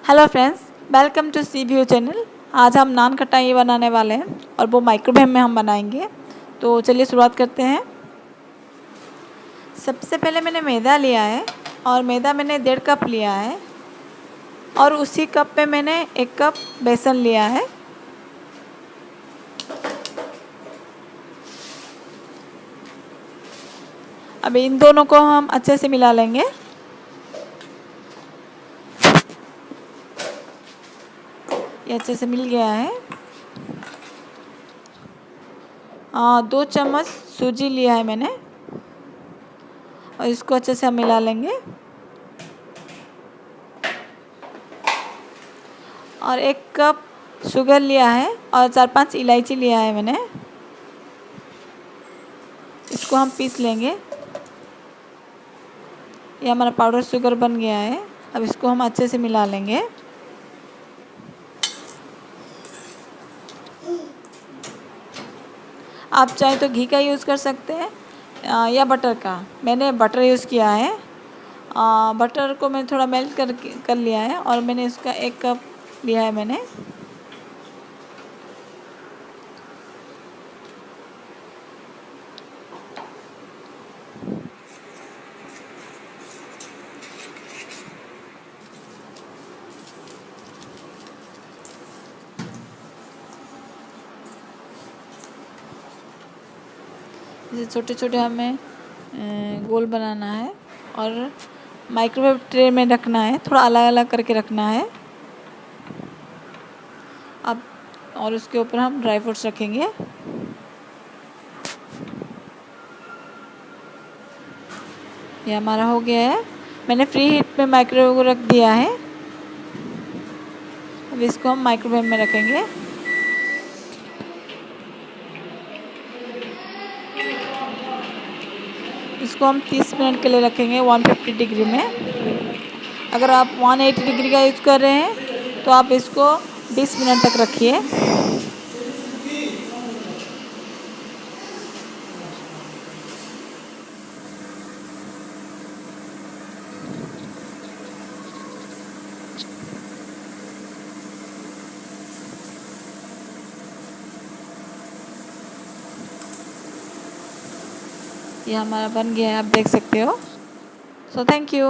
Hello friends, welcome to sea view channel. आज हम नान खटाई बनाने वाले हैं और वो माइक्रोवेव में हम बनाएंगे। तो चलिए शुरुआत करते हैं। सबसे पहले मैंने मैदा लिया है और मैदा मैंने 1.5 कप लिया है और उसी कप में मैंने 1 कप बेसन लिया है। अब इन दोनों को हम अच्छे से मिला लेंगे। ये अच्छे से मिल गया है। 2 चम्मच सूजी लिया है मैंने और इसको अच्छे से हम मिला लेंगे। और 1 कप शुगर लिया है और 4-5 इलायची लिया है मैंने। इसको हम पीस लेंगे। ये हमारा पाउडर शुगर बन गया है। अब इसको हम अच्छे से मिला लेंगे। आप चाहे तो घी का यूज़ कर सकते हैं या बटर का। मैंने बटर यूज़ किया है। बटर को मैंने थोड़ा मेल्ट कर लिया है और मैंने इसका 1 कप लिया है मैंने। इसे छोटे छोटे हमें गोल बनाना है और माइक्रोवेव ट्रे में रखना है। थोड़ा अलग अलग करके रखना है। अब और उसके ऊपर हम ड्राई फ्रूट्स रखेंगे। ये हमारा हो गया है। मैंने फ्री हीट में माइक्रोवेव को रख दिया है। अब इसको हम माइक्रोवेव में रखेंगे। इसको हम 30 मिनट के लिए रखेंगे 150 डिग्री में। अगर आप 180 डिग्री का यूज़ कर रहे हैं तो आप इसको 20 मिनट तक रखिए। ये हमारा बन गया है, आप देख सकते हो। So thank you.